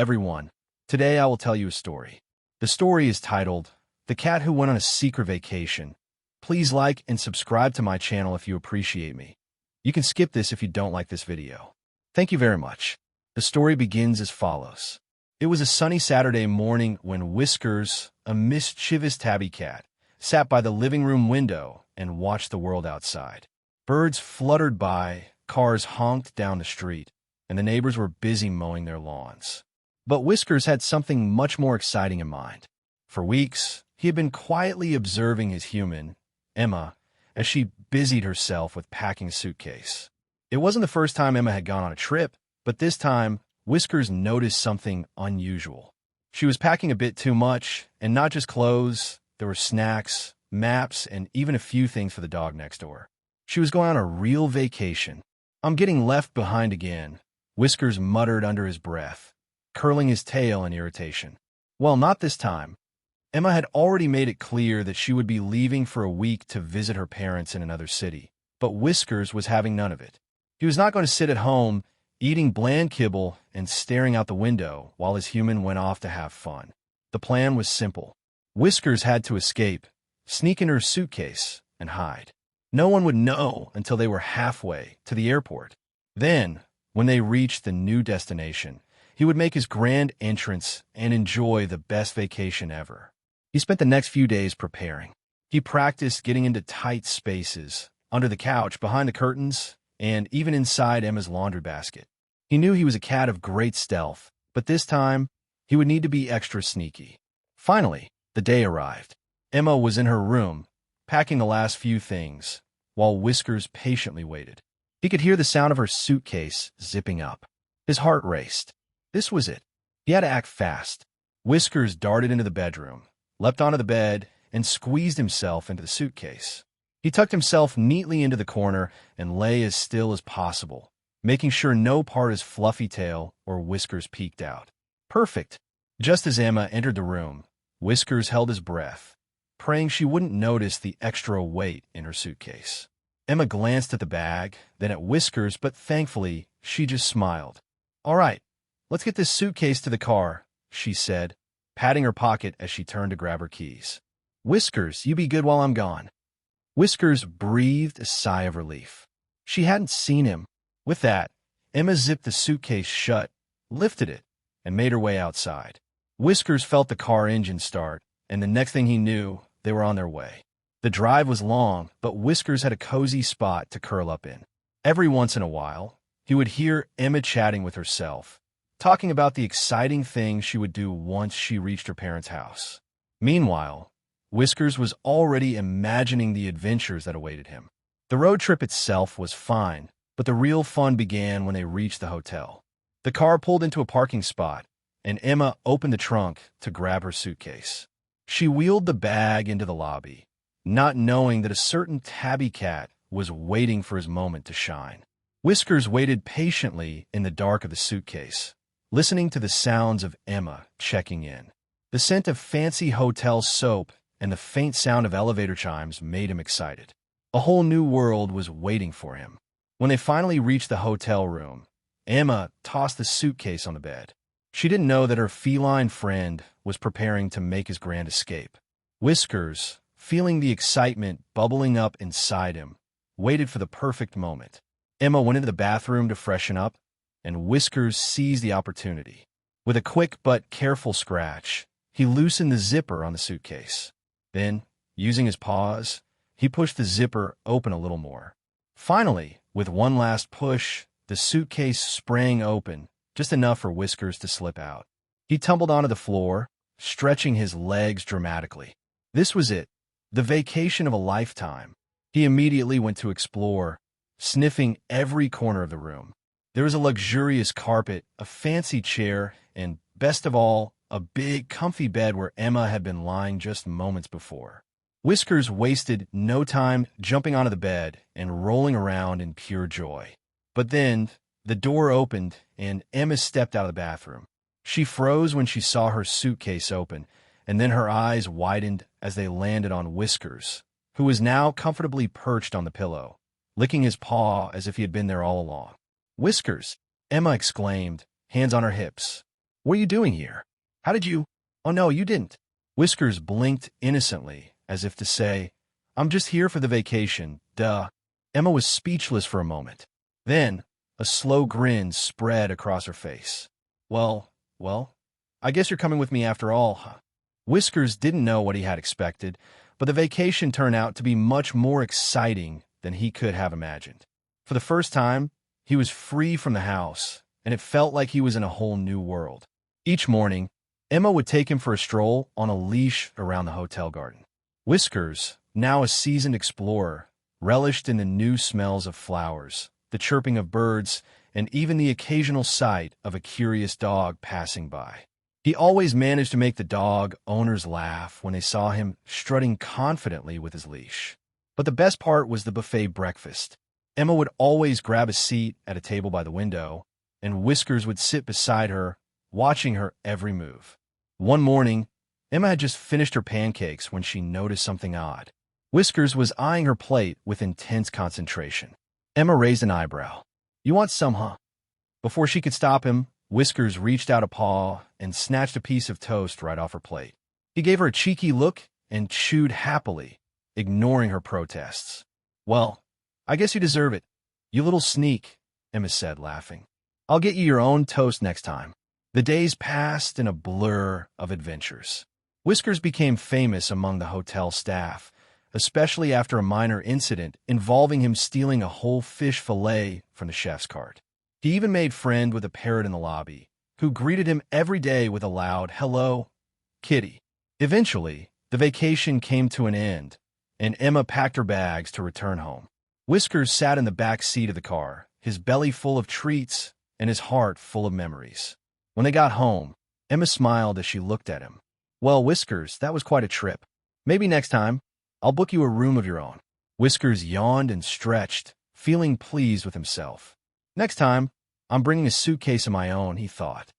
everyone. Today I will tell you a story. The story is titled, The Cat Who Went on a Secret Vacation. Please like and subscribe to my channel if you appreciate me. You can skip this if you don't like this video. Thank you very much. The story begins as follows. It was a sunny Saturday morning when Whiskers, a mischievous tabby cat, sat by the living room window and watched the world outside. Birds fluttered by, cars honked down the street, and the neighbors were busy mowing their lawns. But Whiskers had something much more exciting in mind. For weeks, he had been quietly observing his human, Emma, as she busied herself with packing a suitcase. It wasn't the first time Emma had gone on a trip, but this time, Whiskers noticed something unusual. She was packing a bit too much, and not just clothes, there were snacks, maps, and even a few things for the dog next door. She was going on a real vacation. "I'm getting left behind again," Whiskers muttered under his breath, curling his tail in irritation. Well, not this time. Emma had already made it clear that she would be leaving for a week to visit her parents in another city, but Whiskers was having none of it. He was not going to sit at home, eating bland kibble and staring out the window while his human went off to have fun. The plan was simple. Whiskers had to escape, sneak into her suitcase, and hide. No one would know until they were halfway to the airport. Then, when they reached the new destination, he would make his grand entrance and enjoy the best vacation ever. He spent the next few days preparing. He practiced getting into tight spaces, under the couch, behind the curtains, and even inside Emma's laundry basket. He knew he was a cat of great stealth, but this time, he would need to be extra sneaky. Finally, the day arrived. Emma was in her room, packing the last few things, while Whiskers patiently waited. He could hear the sound of her suitcase zipping up. His heart raced. This was it. He had to act fast. Whiskers darted into the bedroom, leapt onto the bed, and squeezed himself into the suitcase. He tucked himself neatly into the corner and lay as still as possible, making sure no part of his fluffy tail or whiskers peeked out. Perfect. Just as Emma entered the room, Whiskers held his breath, praying she wouldn't notice the extra weight in her suitcase. Emma glanced at the bag, then at Whiskers, but thankfully, she just smiled. "All right, let's get this suitcase to the car," she said, patting her pocket as she turned to grab her keys. "Whiskers, you be good while I'm gone." Whiskers breathed a sigh of relief. She hadn't seen him. With that, Emma zipped the suitcase shut, lifted it, and made her way outside. Whiskers felt the car engine start, and the next thing he knew, they were on their way. The drive was long, but Whiskers had a cozy spot to curl up in. Every once in a while, he would hear Emma chatting with herself, talking about the exciting things she would do once she reached her parents' house. Meanwhile, Whiskers was already imagining the adventures that awaited him. The road trip itself was fine, but the real fun began when they reached the hotel. The car pulled into a parking spot, and Emma opened the trunk to grab her suitcase. She wheeled the bag into the lobby, not knowing that a certain tabby cat was waiting for his moment to shine. Whiskers waited patiently in the dark of the suitcase, listening to the sounds of Emma checking in. The scent of fancy hotel soap and the faint sound of elevator chimes made him excited. A whole new world was waiting for him. When they finally reached the hotel room, Emma tossed the suitcase on the bed. She didn't know that her feline friend was preparing to make his grand escape. Whiskers, feeling the excitement bubbling up inside him, waited for the perfect moment. Emma went into the bathroom to freshen up, and Whiskers seized the opportunity. With a quick but careful scratch, he loosened the zipper on the suitcase. Then, using his paws, he pushed the zipper open a little more. Finally, with one last push, the suitcase sprang open, just enough for Whiskers to slip out. He tumbled onto the floor, stretching his legs dramatically. This was it, the vacation of a lifetime. He immediately went to explore, sniffing every corner of the room. There was a luxurious carpet, a fancy chair, and, best of all, a big, comfy bed where Emma had been lying just moments before. Whiskers wasted no time jumping onto the bed and rolling around in pure joy. But then, the door opened, and Emma stepped out of the bathroom. She froze when she saw her suitcase open, and then her eyes widened as they landed on Whiskers, who was now comfortably perched on the pillow, licking his paw as if he had been there all along. "Whiskers!" Emma exclaimed, hands on her hips. What are you doing here? How did you— Oh no, you didn't. Whiskers blinked innocently, as if to say, I'm just here for the vacation, duh. Emma was speechless for a moment. Then, a slow grin spread across her face. Well, I guess you're coming with me after all, huh? Whiskers didn't know what he had expected, but the vacation turned out to be much more exciting than he could have imagined. For the first time, he was free from the house, and it felt like he was in a whole new world. Each morning, Emma would take him for a stroll on a leash around the hotel garden. Whiskers, now a seasoned explorer, relished in the new smells of flowers, the chirping of birds, and even the occasional sight of a curious dog passing by. He always managed to make the dog owners laugh when they saw him strutting confidently with his leash. But the best part was the buffet breakfast. Emma would always grab a seat at a table by the window, and Whiskers would sit beside her, watching her every move. One morning, Emma had just finished her pancakes when she noticed something odd. Whiskers was eyeing her plate with intense concentration. Emma raised an eyebrow. You want some, huh? Before she could stop him, Whiskers reached out a paw and snatched a piece of toast right off her plate. He gave her a cheeky look and chewed happily, ignoring her protests. Well, I guess you deserve it. You little sneak, Emma said, laughing. I'll get you your own toast next time. The days passed in a blur of adventures. Whiskers became famous among the hotel staff, especially after a minor incident involving him stealing a whole fish fillet from the chef's cart. He even made friend with a parrot in the lobby, who greeted him every day with a loud, "Hello, kitty." Eventually, the vacation came to an end, and Emma packed her bags to return home. Whiskers sat in the back seat of the car, his belly full of treats and his heart full of memories. When they got home, Emma smiled as she looked at him. Well, Whiskers, that was quite a trip. Maybe next time, I'll book you a room of your own. Whiskers yawned and stretched, feeling pleased with himself. Next time, I'm bringing a suitcase of my own, he thought.